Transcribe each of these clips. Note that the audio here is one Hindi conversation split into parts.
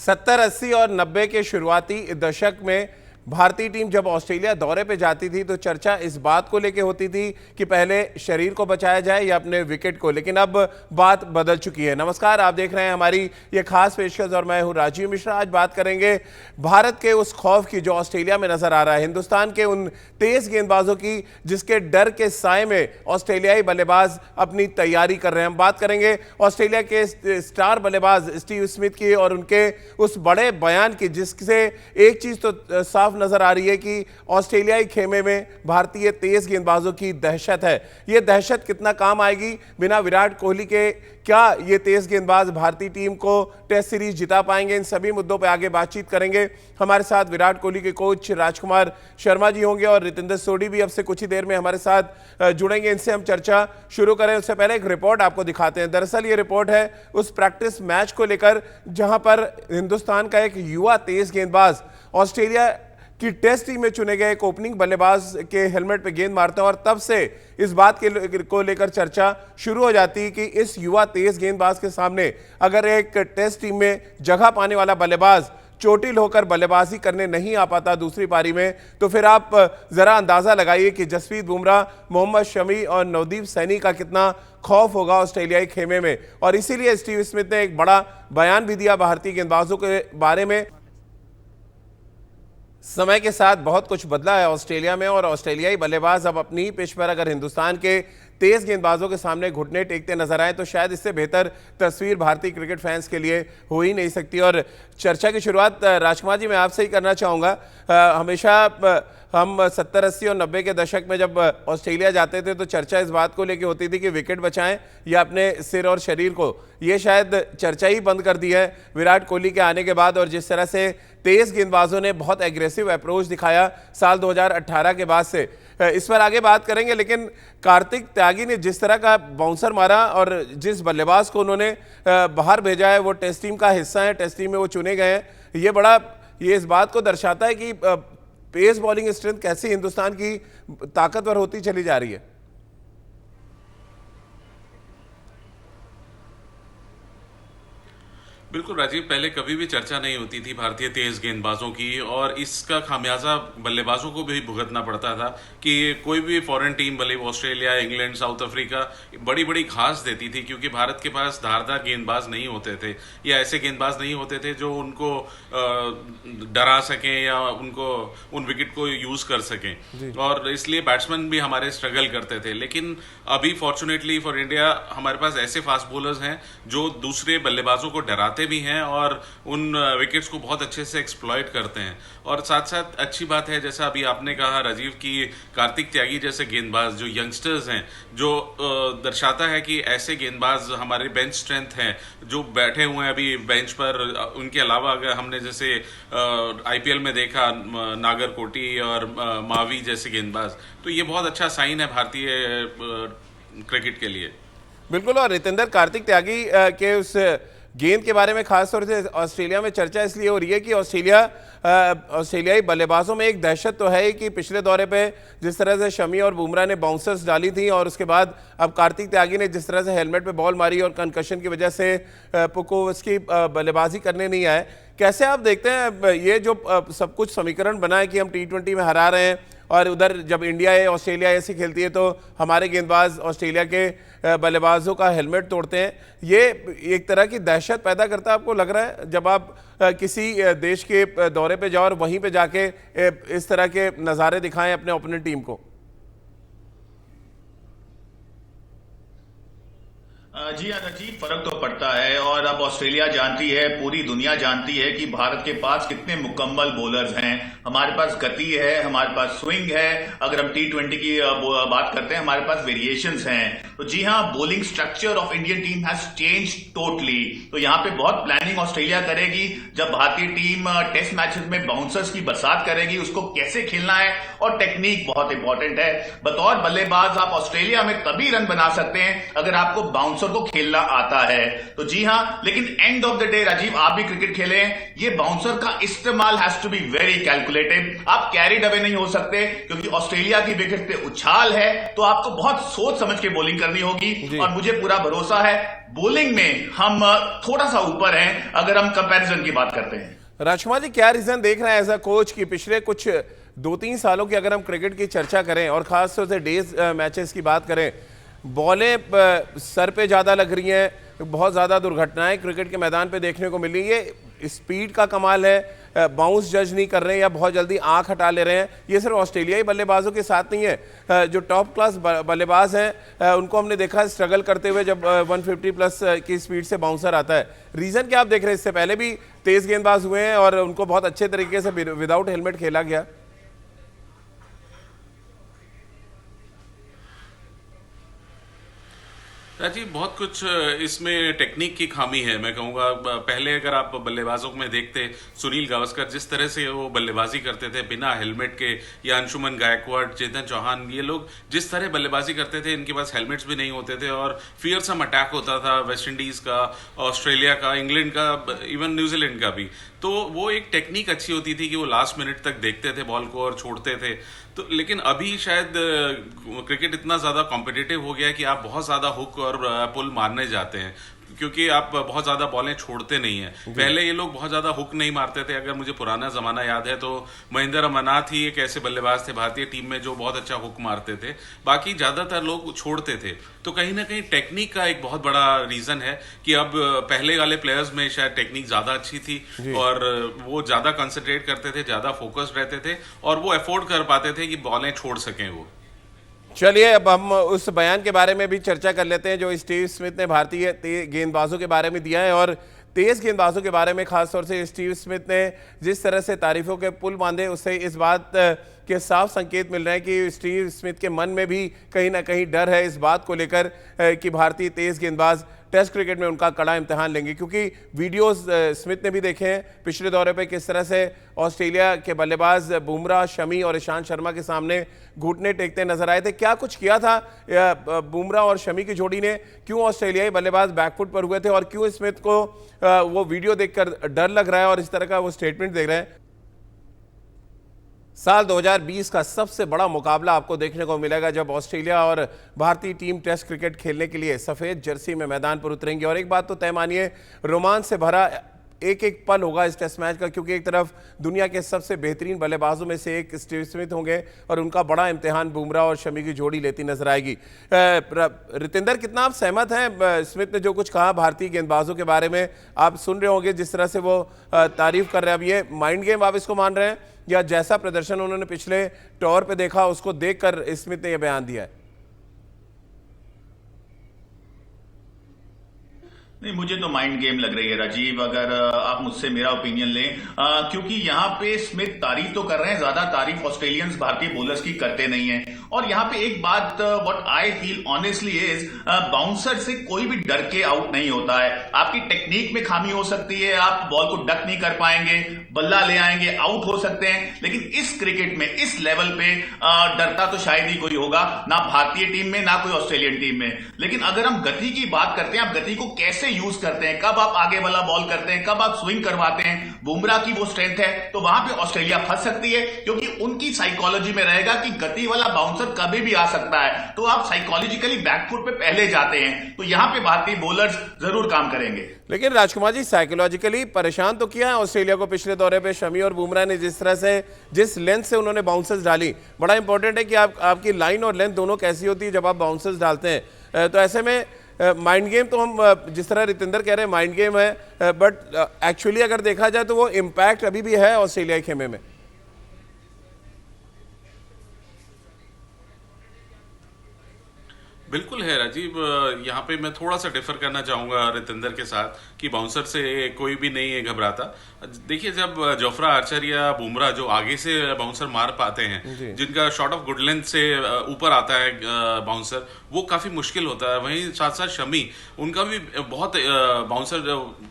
70, 80 और 90 के शुरुआती दशक में भारतीय टीम जब ऑस्ट्रेलिया दौरे पे जाती थी तो चर्चा इस बात को लेकर होती थी कि पहले शरीर को बचाया जाए या अपने विकेट को, लेकिन अब बात बदल चुकी है। नमस्कार, आप देख रहे हैं हमारी ये खास पेशकश और मैं हूं राजीव मिश्रा। आज बात करेंगे भारत के उस खौफ की जो ऑस्ट्रेलिया में नजर आ रहा है, हिंदुस्तान के उन तेज गेंदबाजों की जिसके डर के साए में ऑस्ट्रेलियाई बल्लेबाज अपनी तैयारी कर रहे हैं। हम बात करेंगे ऑस्ट्रेलिया के स्टार बल्लेबाज स्टीव स्मिथ की और उनके उस बड़े बयान की, जिससे एक चीज तो साफ नजर आ रही है कि ऑस्ट्रेलियाई खेमे में भारतीय तेज गेंदबाजों की दहशत है। यह दहशत कितना काम आएगी बिना विराट कोहली के? क्या ये तेज गेंदबाज भारतीय टीम को टेस्ट सीरीज जिता पाएंगे? इन सभी मुद्दों पर आगे बातचीत करेंगे। हमारे साथ विराट कोहली के कोच राजकुमार शर्मा जी होंगे और रितेंद्र सोढी भी अब से कुछ ही देर में हमारे साथ जुड़ेंगे। इनसे हम चर्चा शुरू करें उससे पहले एक रिपोर्ट आपको दिखाते हैं। दरअसल ये रिपोर्ट है उस प्रैक्टिस मैच को लेकर जहां पर हिंदुस्तान का एक युवा तेज गेंदबाज ऑस्ट्रेलिया कि टेस्ट टीम में चुने गए एक ओपनिंग बल्लेबाज के हेलमेट पे गेंद मारता है और तब से इस बात को लेकर चर्चा शुरू हो जाती है कि इस युवा तेज गेंदबाज के सामने अगर एक टेस्ट टीम में जगह पाने वाला बल्लेबाज चोटिल होकर बल्लेबाजी करने नहीं आ पाता दूसरी पारी में, तो फिर आप जरा अंदाजा लगाइए कि जसप्रीत बुमराह, मोहम्मद शमी और नवदीप सैनी का कितना खौफ होगा ऑस्ट्रेलियाई खेमे में। और इसीलिए स्टीव स्मिथ ने एक बड़ा बयान भी दिया भारतीय गेंदबाजों के बारे में। समय के साथ बहुत कुछ बदला है ऑस्ट्रेलिया में और ऑस्ट्रेलियाई बल्लेबाज अब अपनी पिच पर अगर हिंदुस्तान के तेज गेंदबाजों के सामने घुटने टेकते नजर आए तो शायद इससे बेहतर तस्वीर भारतीय क्रिकेट फैंस के लिए हो ही नहीं सकती। और चर्चा की शुरुआत राजकुमार जी मैं आपसे ही करना चाहूँगा। हमेशा हम 70, 80 और 90 के दशक में जब ऑस्ट्रेलिया जाते थे तो चर्चा इस बात को लेकर होती थी कि विकेट बचाएं या अपने सिर और शरीर को। ये शायद चर्चा ही बंद कर दी है विराट कोहली के आने के बाद और जिस तरह से तेज गेंदबाजों ने बहुत एग्रेसिव अप्रोच दिखाया साल 2018 के बाद से। इस पर आगे बात करेंगे, लेकिन कार्तिक त्यागी ने जिस तरह का बाउंसर मारा और जिस बल्लेबाज को उन्होंने बाहर भेजा है वो टेस्ट टीम का हिस्सा है, टेस्ट टीम में वो चुने गए हैं। ये इस बात को दर्शाता है कि पेस बॉलिंग स्ट्रेंथ कैसे हिंदुस्तान की ताकतवर होती चली जा रही है। बिल्कुल राजीव, पहले कभी भी चर्चा नहीं होती थी भारतीय तेज गेंदबाजों की और इसका खामियाजा बल्लेबाजों को भी भुगतना पड़ता था कि कोई भी फॉरेन टीम, भले ऑस्ट्रेलिया, इंग्लैंड, साउथ अफ्रीका, बड़ी बड़ी घास देती थी क्योंकि भारत के पास धारदार गेंदबाज नहीं होते थे या ऐसे गेंदबाज नहीं होते थे जो उनको डरा सकें या उनको उन विकेट को यूज कर सकें और इसलिए बैट्समैन भी हमारे स्ट्रगल करते थे। लेकिन अभी फॉर्चुनेटली फॉर इंडिया हमारे पास ऐसे फास्ट बॉलर्स हैं जो दूसरे बल्लेबाजों को डराते भी हैं और उन विकेट्स को बहुत अच्छे से एक्सप्लॉइट करते हैं। और साथ साथ अच्छी बात है, जैसा अभी आपने कहा राजीव, की कार्तिक त्यागी जैसे गेंदबाज जो यंगस्टर्स हैं, जो दर्शाता है कि ऐसे गेंदबाज हमारे बेंच स्ट्रेंथ हैं जो बैठे हुए हैं अभी बेंच पर। उनके अलावा अगर हमने जैसे आईपीएल में देखा नागरकोटी और मावी जैसे गेंदबाज, तो ये बहुत अच्छा साइन है भारतीय क्रिकेट के लिए। बिल्कुल। और रितेंद्र, कार्तिक त्यागी के उस गेंद के बारे में खासतौर से ऑस्ट्रेलिया में चर्चा इसलिए हो रही है कि ऑस्ट्रेलियाई बल्लेबाजों में एक दहशत तो है कि पिछले दौरे पे जिस तरह से शमी और बुमराह ने बाउंसर्स डाली थी और उसके बाद अब कार्तिक त्यागी ने जिस तरह से हेलमेट पे बॉल मारी और कंकशन की वजह से पुकोवस्की बल्लेबाजी करने नहीं आए, कैसे आप देखते हैं ये जो सब कुछ समीकरण बना है कि हम T20 में हरा रहे हैं और उधर जब इंडिया या ऑस्ट्रेलिया ऐसे खेलती है तो हमारे गेंदबाज ऑस्ट्रेलिया के बल्लेबाजों का हेलमेट तोड़ते हैं, ये एक तरह की दहशत पैदा करता है? आपको लग रहा है जब आप किसी देश के दौरे पे जाओ और वहीं पे जाके इस तरह के नज़ारे दिखाएं अपने ओपोनेंट टीम को? जी हाँ जी, फर्क तो पड़ता है और अब ऑस्ट्रेलिया जानती है, पूरी दुनिया जानती है कि भारत के पास कितने मुकम्मल बॉलर्स हैं। हमारे पास गति है, हमारे पास स्विंग है, अगर हम T20 की बात करते हैं हमारे पास वेरिएशंस हैं। तो जी हाँ, bowling structure of Indian team has changed totally. तो यहाँ पे बहुत प्लानिंग ऑस्ट्रेलिया करेगी जब भारतीय टीम टेस्ट मैचेस में बाउंसर्स की बरसात करेगी, उसको कैसे खेलना है और टेक्निक बहुत इंपॉर्टेंट है। बतौर बल्लेबाज आप ऑस्ट्रेलिया में तभी रन बना सकते हैं अगर आपको बाउंसर को खेलना आता है। तो जी हाँ, लेकिन end of the day Rajiv, आप भी क्रिकेट खेले हैं, ये बाउंसर का इस्तेमाल has to be very calculated. आप कैरीड अवे नहीं हो सकते क्योंकि ऑस्ट्रेलिया की विकेट पे उछाल है, तो आपको बहुत सोच समझ के बॉलिंग करनी होगी। और मुझे पूरा भरोसा है बॉलिंग में हम थोड़ा सा ऊपर हैं अगर हम कंपैरिजन की बात करते हैं। राजकुमार जी, क्या रीजन देख रहे हैं एज अ कोच की पिछले कुछ 2-3 सालों की अगर हम क्रिकेट की चर्चा करें और खासतौर से डेज मैचेस की बात करें, बॉलें सर पे ज़्यादा लग रही हैं, बहुत ज़्यादा दुर्घटनाएं क्रिकेट के मैदान पे देखने को मिल रही है, स्पीड का कमाल है, बाउंस जज नहीं कर रहे हैं या बहुत जल्दी आंख हटा ले रहे हैं। ये सिर्फ ऑस्ट्रेलियाई बल्लेबाजों के साथ नहीं है, जो टॉप क्लास बल्लेबाज हैं उनको हमने देखा स्ट्रगल करते हुए जब 150 प्लस की स्पीड से बाउंसर आता है। रीज़न क्या आप देख रहे हैं? इससे पहले भी तेज़ गेंदबाज हुए हैं और उनको बहुत अच्छे तरीके से विदाउट हेलमेट खेला गया। राजीव, बहुत कुछ इसमें टेक्निक की खामी है। मैं कहूँगा पहले अगर आप बल्लेबाजों में देखते, सुनील गावस्कर जिस तरह से वो बल्लेबाजी करते थे बिना हेलमेट के, या अंशुमन गायकवाड़, चेतन चौहान, ये लोग जिस तरह बल्लेबाजी करते थे, इनके पास हेलमेट्स भी नहीं होते थे और फियरसम अटैक होता था वेस्ट इंडीज का, ऑस्ट्रेलिया का, इंग्लैंड का, इवन न्यूजीलैंड का भी। तो वो एक टेक्निक अच्छी होती थी कि वो लास्ट मिनट तक देखते थे बॉल को और छोड़ते थे। तो लेकिन अभी शायद क्रिकेट इतना ज्यादा कॉम्पिटिटिव हो गया है कि आप बहुत ज्यादा हुक और पुल मारने जाते हैं, क्योंकि आप बहुत ज्यादा बॉलें छोड़ते नहीं हैं। पहले ये लोग बहुत ज्यादा हुक नहीं मारते थे। अगर मुझे पुराना जमाना याद है तो महेंद्र अमरनाथ ही एक ऐसे बल्लेबाज थे भारतीय टीम में जो बहुत अच्छा हुक मारते थे, बाकी ज्यादातर लोग छोड़ते थे। तो कहीं ना कहीं टेक्निक का एक बहुत बड़ा रीजन है कि अब पहले वाले प्लेयर्स में शायद टेक्निक ज्यादा अच्छी थी और वो ज्यादा कंसंट्रेट करते थे, ज्यादा फोकस्ड रहते थे और वो अफोर्ड कर पाते थे कि बॉलें छोड़ सकें वो। चलिए अब हम उस बयान के बारे में भी चर्चा कर लेते हैं जो स्टीव स्मिथ ने भारतीय गेंदबाजों के बारे में दिया है। और तेज गेंदबाजों के बारे में खासतौर से स्टीव स्मिथ ने जिस तरह से तारीफों के पुल बांधे, उससे इस बात के साफ संकेत मिल रहे हैं कि स्टीव स्मिथ के मन में भी कहीं ना कहीं डर है इस बात को लेकर कि भारतीय तेज गेंदबाज टेस्ट क्रिकेट में उनका कड़ा इम्तिहान लेंगे। क्योंकि वीडियोस स्मिथ ने भी देखे हैं पिछले दौरे पे किस तरह से ऑस्ट्रेलिया के बल्लेबाज बुमराह, शमी और ईशांत शर्मा के सामने घुटने टेकते नजर आए थे। क्या कुछ किया था बुमराह और शमी की जोड़ी ने? क्यों ऑस्ट्रेलियाई बल्लेबाज बैकफुट पर हुए थे और क्यों स्मिथ को वो वीडियो देखकर डर लग रहा है और इस तरह का वो स्टेटमेंट दे रहे हैं? साल 2020 का सबसे बड़ा मुकाबला आपको देखने को मिलेगा जब ऑस्ट्रेलिया और भारतीय टीम टेस्ट क्रिकेट खेलने के लिए सफेद जर्सी में मैदान पर उतरेंगे। और एक बात तो तय मानिए, रोमांच से भरा एक एक पल होगा इस टेस्ट मैच का, क्योंकि एक तरफ दुनिया के सबसे बेहतरीन बल्लेबाजों में से एक स्टीव स्मिथ होंगे और उनका बड़ा इम्तिहान बुमराह और शमी की जोड़ी लेती नजर आएगी। रितेंद्र, कितना आप सहमत हैं स्मिथ ने जो कुछ कहा भारतीय गेंदबाजों के बारे में? आप सुन रहे होंगे जिस तरह से वो तारीफ कर रहे हैं। अब ये माइंड गेम आप इसको मान रहे हैं या जैसा प्रदर्शन उन्होंने पिछले टॉर पे देखा उसको देखकर स्मिथ ने यह बयान दिया है? नहीं, मुझे तो माइंड गेम लग रही है राजीव, अगर आप मुझसे मेरा ओपिनियन लें, क्योंकि यहाँ पे स्मिथ तारीफ तो कर रहे हैं, ज्यादा तारीफ ऑस्ट्रेलियंस भारतीय बॉलर्स की करते नहीं है। और यहाँ पे एक बात what I feel honestly is, bouncer से कोई भी डर के आउट नहीं होता है। आपकी टेक्निक में खामी हो सकती है, आप बॉल को डक नहीं कर पाएंगे, बल्ला ले आएंगे, आउट हो सकते हैं, लेकिन इस क्रिकेट में इस लेवल पे डरता तो शायद ही कोई होगा, ना भारतीय टीम में ना कोई ऑस्ट्रेलियन टीम में। लेकिन अगर हम गति की बात करते हैं, आप गति को कैसे यूज करते हैं, कब आप आगे वाला बॉल करते हैं, कब आप स्विंग करवाते हैं, बुमराह की वो स्ट्रेंथ है, तो वहां पे ऑस्ट्रेलिया फंस सकती है, क्योंकि उनकी साइकोलॉजी में रहेगा कि गति वाला बाउंसर कभी भी आ सकता है, तो आप साइकोलॉजिकली बैकफुट पे पहले जाते हैं। तो यहां पे भारतीय बॉलर्स जरूर काम करेंगे। लेकिन राजकुमार जी, साइकोलॉजिकली परेशान तो किया है ऑस्ट्रेलिया को पिछले दौरे पे शमी और बुमराह ने, जिस तरह से जिस लेंथ से उन्होंने बाउंसर्स डाली। बड़ा इंपॉर्टेंट है कि आपकी लाइन और लेंथ दोनों कैसी होती है जब आप बाउंसर्स डालते हैं। तो ऐसे में माइंड गेम तो हम जिस तरह रितेंद्र कह रहे हैं माइंड गेम है, बट एक्चुअली अगर देखा जाए तो वो इम्पैक्ट अभी भी है ऑस्ट्रेलिया के खेमे में। बिल्कुल है राजीव, यहाँ पे मैं थोड़ा सा डिफर करना चाहूंगा रितेंद्र के साथ कि बाउंसर से कोई भी नहीं है घबराता। देखिए, जब जोफ्रा आर्चर या बुमराह जो आगे से बाउंसर मार पाते हैं, जिनका शॉट ऑफ गुड लेंथ से ऊपर आता है बाउंसर, वो काफी मुश्किल होता है। वहीं साथ साथ शमी, उनका भी बहुत बाउंसर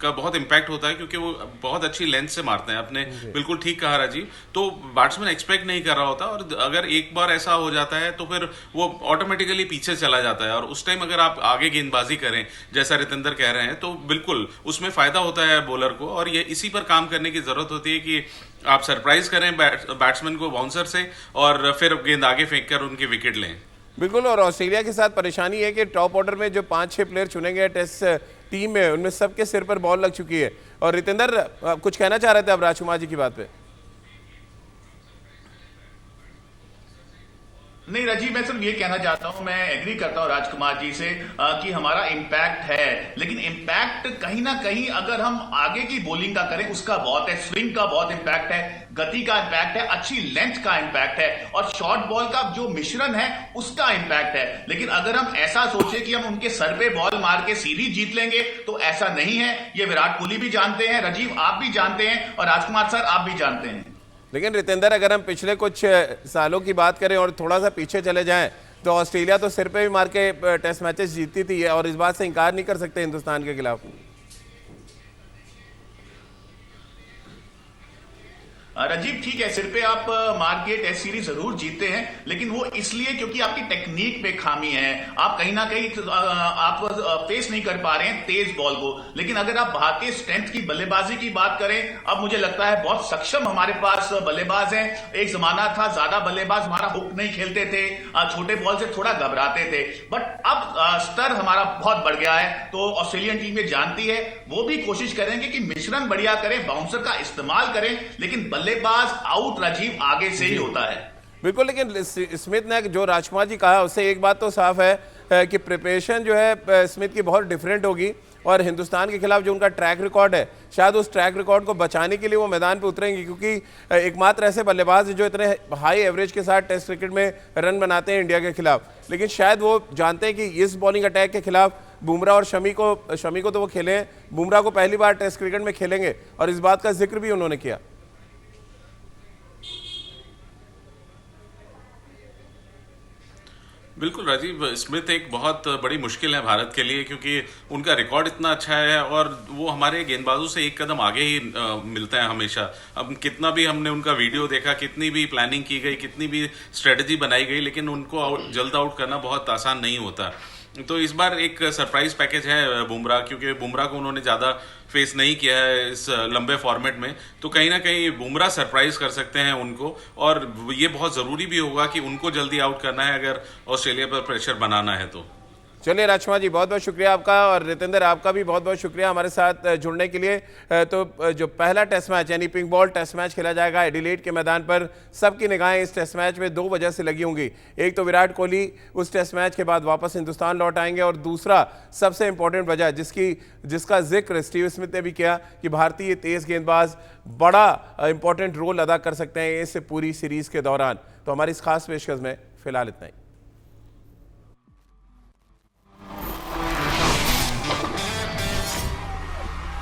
का बहुत इम्पैक्ट होता है, क्योंकि वो बहुत अच्छी लेंथ से मारते हैं। आपने बिल्कुल ठीक कहा राजीव। तो बैट्समैन एक्सपेक्ट नहीं कर रहा होता, और अगर एक बार ऐसा हो जाता है तो फिर वो ऑटोमेटिकली पीछे चला जाता है। और उस टाइम अगर आप आगे गेंदबाजी करें जैसा रितेंद्र कह रहे हैं, तो बिल्कुल उसमें फायदा होता है बॉलर को, और ये इसी पर काम करने की जरूरत होती है कि आप सरप्राइज करें बैट्समैन को बाउंसर से और फिर गेंद आगे फेंक कर उनकी विकेट लें। बिल्कुल, और ऑस्ट्रेलिया के साथ परेशानी है कि टॉप ऑर्डर में जो 5-6 प्लेयर चुने गए टेस्ट टीम में, उनमें सबके सिर पर बॉल लग चुकी है। और रितेंद्र, कुछ कहना चाह रहे थे आप राजकुमार जी की बात पे? नहीं राजीव, मैं सिर्फ ये कहना चाहता हूं, मैं एग्री करता हूं राजकुमार जी से कि हमारा इम्पैक्ट है, लेकिन इम्पैक्ट कहीं ना कहीं अगर हम आगे की बॉलिंग का करें उसका बहुत है, स्विंग का बहुत इम्पैक्ट है, गति का इम्पैक्ट है, अच्छी लेंथ का इम्पैक्ट है, और शॉर्ट बॉल का जो मिश्रण है उसका इम्पैक्ट है। लेकिन अगर हम ऐसा सोचे कि हम उनके सर पे बॉल मार के सीरीज जीत लेंगे तो ऐसा नहीं है। ये विराट कोहली भी जानते हैं, राजीव आप भी जानते हैं, और राजकुमार सर आप भी जानते हैं। लेकिन रितेंद्र, अगर हम पिछले कुछ सालों की बात करें और थोड़ा सा पीछे चले जाएं, तो ऑस्ट्रेलिया तो सिर पे भी मार के टेस्ट मैचेस जीतती थी, और इस बात से इंकार नहीं कर सकते हिंदुस्तान के खिलाफ। राजीव ठीक है, सिर पे आप मार के टेस्ट सीरीज जरूर जीतते हैं, लेकिन वो इसलिए क्योंकि आपकी टेक्निक पे खामी है। आप कहीं ना कहीं आप फेस नहीं कर पा रहे हैं तेज बॉल को। लेकिन अगर आप भारतीय स्ट्रेंथ की बल्लेबाजी की बात करें, अब मुझे लगता है बहुत सक्षम हमारे पास बल्लेबाज हैं। एक जमाना था ज्यादा बल्लेबाज हमारा हुक नहीं खेलते थे, छोटे बॉल से थोड़ा घबराते थे, बट अब स्तर हमारा बहुत बढ़ गया है। तो ऑस्ट्रेलियन टीम ये जानती है, वो भी कोशिश करेंगे कि मिश्रण बढ़िया करें, बाउंसर का इस्तेमाल करें, लेकिन बल्लेबाज आउट राजीव आगे से ही होता है। बिल्कुल, लेकिन स्मिथ ने जो राजकुमार जी कहा उससे एक बात तो साफ है कि प्रिपरेशन जो है स्मिथ की बहुत डिफरेंट होगी, और हिंदुस्तान के खिलाफ जो उनका ट्रैक रिकॉर्ड है, शायद उस ट्रैक रिकॉर्ड को बचाने के लिए वो मैदान पे उतरेंगे, क्योंकि एकमात्र ऐसे बल्लेबाज जो इतने हाई एवरेज के साथ टेस्ट क्रिकेट में रन बनाते हैं इंडिया के खिलाफ। लेकिन शायद वो जानते हैं कि इस बॉलिंग अटैक के खिलाफ बुमराह और शमी को तो वो खेले हैं, बुमराह को पहली बार टेस्ट क्रिकेट में खेलेंगे, और इस बात का जिक्र भी उन्होंने किया। बिल्कुल राजीव, स्मिथ एक बहुत बड़ी मुश्किल है भारत के लिए, क्योंकि उनका रिकॉर्ड इतना अच्छा है और वो हमारे गेंदबाजों से एक कदम आगे ही मिलते हैं हमेशा। अब कितना भी हमने उनका वीडियो देखा, कितनी भी प्लानिंग की गई, कितनी भी स्ट्रेटजी बनाई गई, लेकिन उनको जल्द आउट करना बहुत आसान नहीं होता। तो इस बार एक सरप्राइज पैकेज है बुमराह, क्योंकि बुमराह को उन्होंने ज़्यादा फेस नहीं किया है इस लंबे फॉर्मेट में, तो कहीं ना कहीं बुमराह सरप्राइज कर सकते हैं उनको, और ये बहुत ज़रूरी भी होगा कि उनको जल्दी आउट करना है अगर ऑस्ट्रेलिया पर प्रेशर बनाना है तो। चलिए राजकुमार जी, बहुत बहुत शुक्रिया आपका, और रितेंद्र आपका भी बहुत बहुत शुक्रिया हमारे साथ जुड़ने के लिए। तो जो पहला टेस्ट मैच यानी पिंक बॉल टेस्ट मैच खेला जाएगा एडिलेड के मैदान पर, सबकी निगाहें इस टेस्ट मैच में 2 वजह से लगी होंगी। एक तो विराट कोहली उस टेस्ट मैच के बाद वापस हिंदुस्तान लौट आएंगे, और दूसरा सबसे इंपॉर्टेंट वजह जिसका जिक्र स्टीव स्मिथ ने भी किया कि भारतीय तेज गेंदबाज बड़ा इंपॉर्टेंट रोल अदा कर सकते हैं इस पूरी सीरीज के दौरान। तो हमारी इस खास पेशकश में फिलहाल इतना ही।